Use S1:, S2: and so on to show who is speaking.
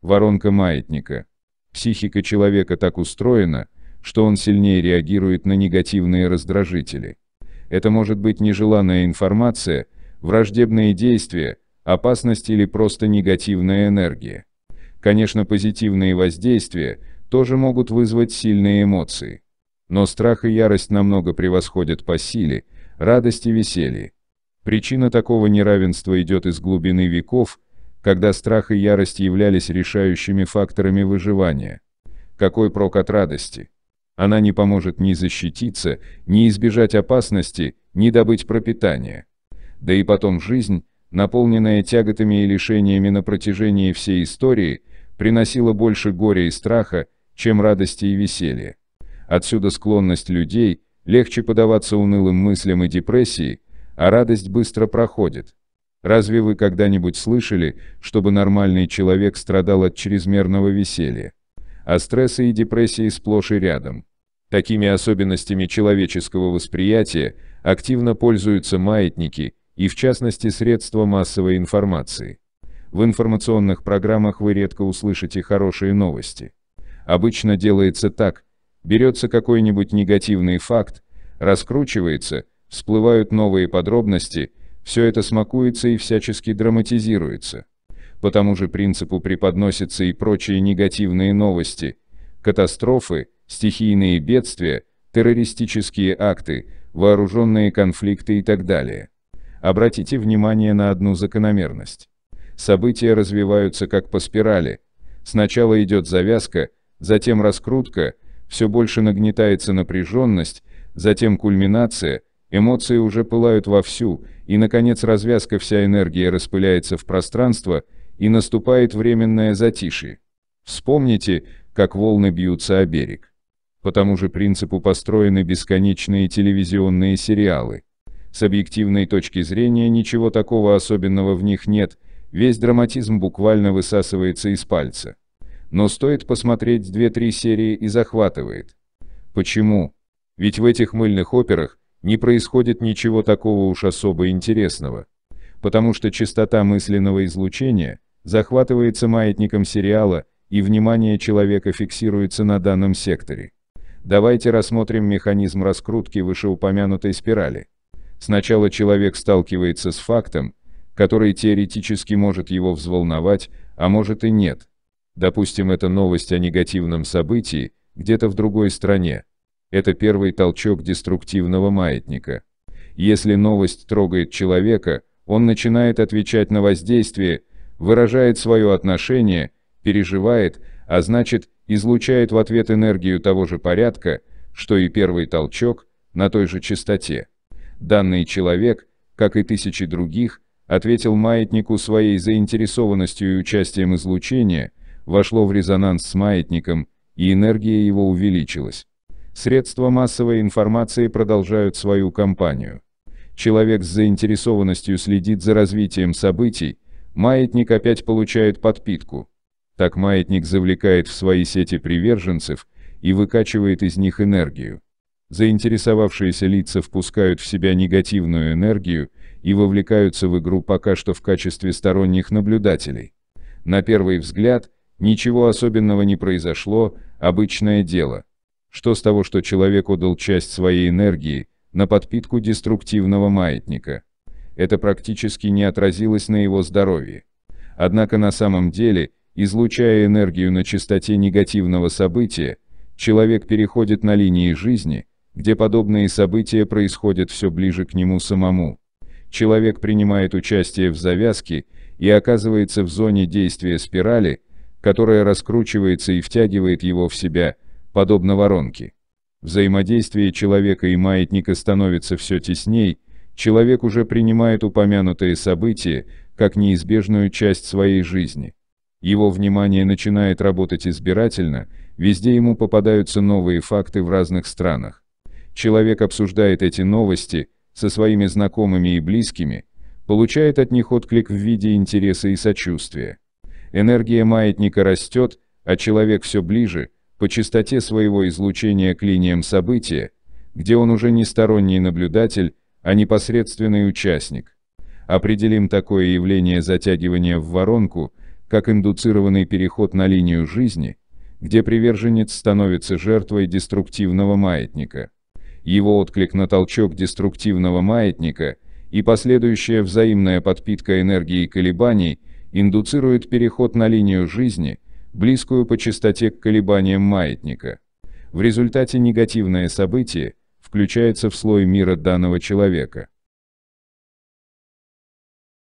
S1: Воронка маятника. Психика человека так устроена, что он сильнее реагирует на негативные раздражители. Это может быть нежеланная информация, враждебные действия, опасность или просто негативная энергия. Конечно, позитивные воздействия тоже могут вызвать сильные эмоции. Но страх и ярость намного превосходят по силе, радость и веселье. Причина такого неравенства идет из глубины веков, когда страх и ярость являлись решающими факторами выживания. Какой прок от радости? Она не поможет ни защититься, ни избежать опасности, ни добыть пропитание. Да и потом жизнь, наполненная тяготами и лишениями на протяжении всей истории, приносила больше горя и страха, чем радости и веселья. Отсюда склонность людей легче поддаваться унылым мыслям и депрессии, а радость быстро проходит. Разве вы когда-нибудь слышали, чтобы нормальный человек страдал от чрезмерного веселья? А стрессы и депрессии сплошь и рядом. Такими особенностями человеческого восприятия активно пользуются маятники и, в частности, средства массовой информации. В информационных программах вы редко услышите хорошие новости. Обычно делается так: берется какой-нибудь негативный факт, раскручивается, всплывают новые подробности, все это смакуется и всячески драматизируется. По тому же принципу преподносятся и прочие негативные новости: катастрофы, стихийные бедствия, террористические акты, вооруженные конфликты и так далее. Обратите внимание на одну закономерность. События развиваются как по спирали. Сначала идет завязка, затем раскрутка, все больше нагнетается напряженность, затем кульминация, эмоции уже пылают вовсю, и, наконец, развязка, вся энергия распыляется в пространство, и наступает временное затишье. Вспомните, как волны бьются о берег. По тому же принципу построены бесконечные телевизионные сериалы. С объективной точки зрения ничего такого особенного в них нет, весь драматизм буквально высасывается из пальца. Но стоит посмотреть 2-3 серии и захватывает. Почему? Ведь в этих мыльных операх не происходит ничего такого уж особо интересного. Потому что частота мысленного излучения захватывается маятником сериала, и внимание человека фиксируется на данном секторе. Давайте рассмотрим механизм раскрутки вышеупомянутой спирали. Сначала человек сталкивается с фактом, который теоретически может его взволновать, а может и нет. Допустим, это новость о негативном событии где-то в другой стране. Это первый толчок деструктивного маятника. Если новость трогает человека, он начинает отвечать на воздействие, выражает свое отношение, переживает, а значит, излучает в ответ энергию того же порядка, что и первый толчок, на той же частоте. Данный человек, как и тысячи других, ответил маятнику своей заинтересованностью и участием излучения, вошло в резонанс с маятником, и энергия его увеличилась. Средства массовой информации продолжают свою кампанию. Человек с заинтересованностью следит за развитием событий, маятник опять получает подпитку. Так маятник завлекает в свои сети приверженцев и выкачивает из них энергию. Заинтересовавшиеся лица впускают в себя негативную энергию и вовлекаются в игру пока что в качестве сторонних наблюдателей. На первый взгляд, ничего особенного не произошло, обычное дело. Что с того, что человек отдал часть своей энергии на подпитку деструктивного маятника? Это практически не отразилось на его здоровье. Однако на самом деле, излучая энергию на частоте негативного события, человек переходит на линии жизни, где подобные события происходят все ближе к нему самому. Человек принимает участие в завязке и оказывается в зоне действия спирали, которая раскручивается и втягивает его в себя, подобно воронке. Взаимодействие человека и маятника становится все тесней, человек уже принимает упомянутые события как неизбежную часть своей жизни. Его внимание начинает работать избирательно, везде ему попадаются новые факты в разных странах. Человек обсуждает эти новости со своими знакомыми и близкими, получает от них отклик в виде интереса и сочувствия. Энергия маятника растет, а человек все ближе, по частоте своего излучения к линиям события, где он уже не сторонний наблюдатель, а непосредственный участник. Определим такое явление затягивания в воронку как индуцированный переход на линию жизни, где приверженец становится жертвой деструктивного маятника. Его отклик на толчок деструктивного маятника и последующая взаимная подпитка энергии колебаний индуцирует переход на линию жизни, близкую по частоте к колебаниям маятника. В результате негативное событие включается в слой мира данного человека.